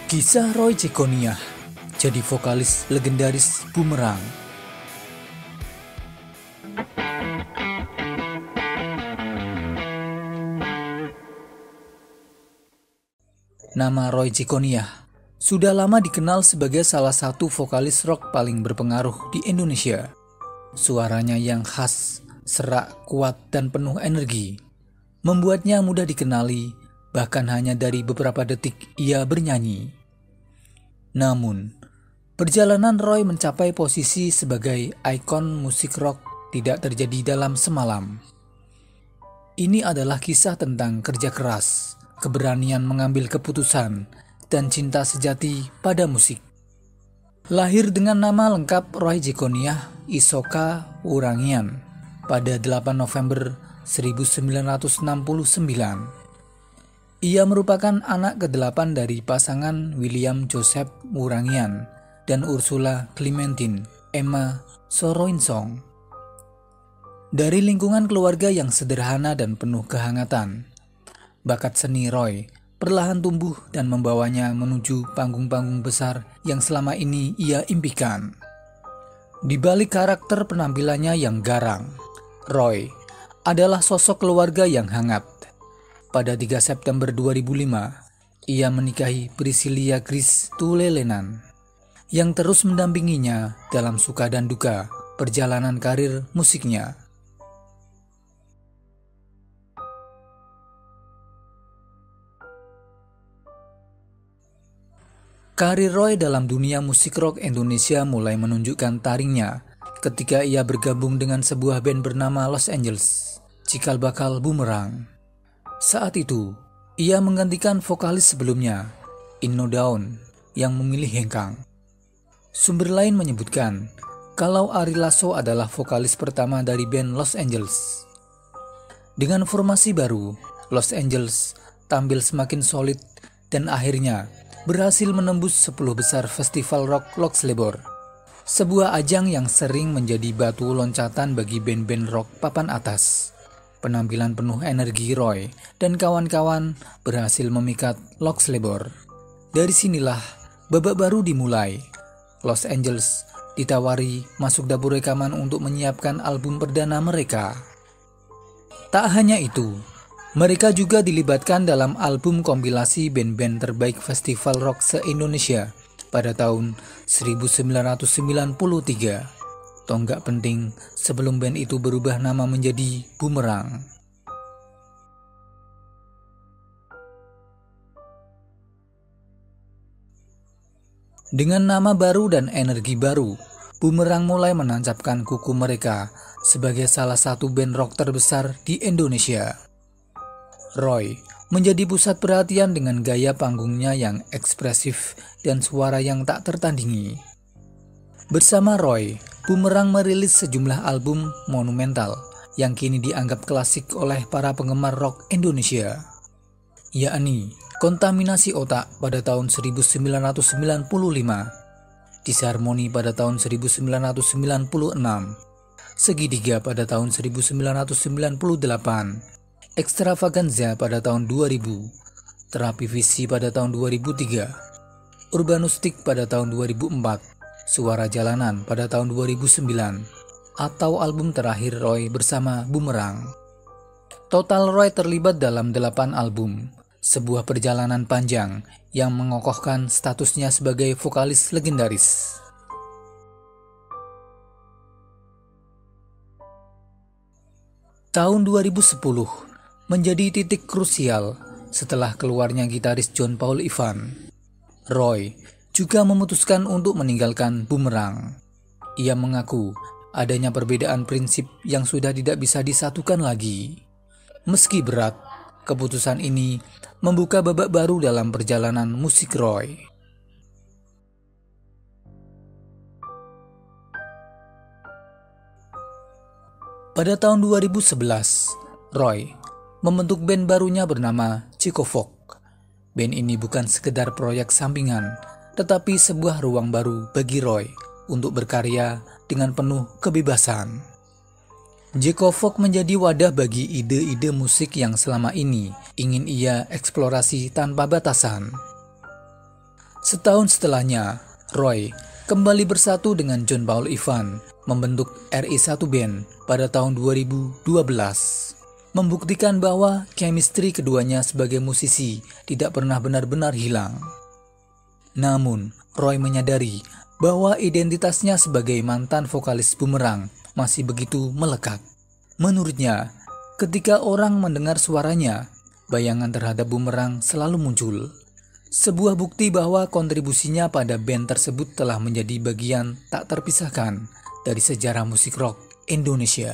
Kisah Roy Cicconnia jadi vokalis legendaris Boomerang. Nama Roy Cicconnia sudah lama dikenal sebagai salah satu vokalis rock paling berpengaruh di Indonesia. Suaranya yang khas, serak, kuat, dan penuh energi membuatnya mudah dikenali, bahkan hanya dari beberapa detik ia bernyanyi. Namun, perjalanan Roy mencapai posisi sebagai ikon musik rock tidak terjadi dalam semalam. Ini adalah kisah tentang kerja keras, keberanian mengambil keputusan, dan cinta sejati pada musik. Lahir dengan nama lengkap Roy Cicconnia Isoka Wurangian pada 8 November 1969. Ia merupakan anak ke-8 dari pasangan William Joseph Wurangian dan Ursula Clementine Emma Soroinsong. Dari lingkungan keluarga yang sederhana dan penuh kehangatan, bakat seni Roy perlahan tumbuh dan membawanya menuju panggung-panggung besar yang selama ini ia impikan. Di balik karakter penampilannya yang garang, Roy adalah sosok keluarga yang hangat. Pada 3 September 2005, ia menikahi Priscilia Grace Tulelenan yang terus mendampinginya dalam suka dan duka perjalanan karir musiknya. Karir Roy dalam dunia musik rock Indonesia mulai menunjukkan taringnya ketika ia bergabung dengan sebuah band bernama Los Angeles, cikal bakal Boomerang. Saat itu, ia menggantikan vokalis sebelumnya, Inno Daun, yang memilih hengkang. Sumber lain menyebutkan kalau Ari Lasso adalah vokalis pertama dari band Los Angeles. Dengan formasi baru, Los Angeles tampil semakin solid dan akhirnya berhasil menembus 10 besar festival rock Loxlebor, sebuah ajang yang sering menjadi batu loncatan bagi band-band rock papan atas. Penampilan penuh energi Roy dan kawan-kawan berhasil memikat Loxlebor. Dari sinilah babak baru dimulai. Los Angeles ditawari masuk dapur rekaman untuk menyiapkan album perdana mereka. Tak hanya itu, mereka juga dilibatkan dalam album kompilasi band-band terbaik festival rock se-Indonesia pada tahun 1993. Tonggak penting sebelum band itu berubah nama menjadi Boomerang. Dengan nama baru dan energi baru, Boomerang mulai menancapkan kuku mereka sebagai salah satu band rock terbesar di Indonesia. Roy menjadi pusat perhatian dengan gaya panggungnya yang ekspresif dan suara yang tak tertandingi. Bersama Roy, Boomerang merilis sejumlah album monumental yang kini dianggap klasik oleh para penggemar rock Indonesia, yakni Kontaminasi Otak pada tahun 1995, Disharmony pada tahun 1996, Segitiga pada tahun 1998, Extravaganza pada tahun 2000, Terapi Visi pada tahun 2003, Urbanustik pada tahun 2004, Suara Jalanan pada tahun 2009, atau album terakhir Roy bersama Boomerang. Total Roy terlibat dalam 8 album, sebuah perjalanan panjang yang mengokohkan statusnya sebagai vokalis legendaris. Tahun 2010 menjadi titik krusial setelah keluarnya gitaris John Paul Ivan. Roy juga memutuskan untuk meninggalkan Boomerang. Ia mengaku adanya perbedaan prinsip yang sudah tidak bisa disatukan lagi. Meski berat, keputusan ini membuka babak baru dalam perjalanan musik Roy. Pada tahun 2011, Roy membentuk band barunya bernama Cicofok. Band ini bukan sekedar proyek sampingan, tetapi sebuah ruang baru bagi Roy untuk berkarya dengan penuh kebebasan. Cicofok menjadi wadah bagi ide-ide musik yang selama ini ingin ia eksplorasi tanpa batasan. Setahun setelahnya, Roy kembali bersatu dengan John Paul Ivan membentuk RI1 Band pada tahun 2012, membuktikan bahwa chemistry keduanya sebagai musisi tidak pernah benar-benar hilang. Namun, Roy menyadari bahwa identitasnya sebagai mantan vokalis Boomerang masih begitu melekat. Menurutnya, ketika orang mendengar suaranya, bayangan terhadap Boomerang selalu muncul. Sebuah bukti bahwa kontribusinya pada band tersebut telah menjadi bagian tak terpisahkan dari sejarah musik rock Indonesia.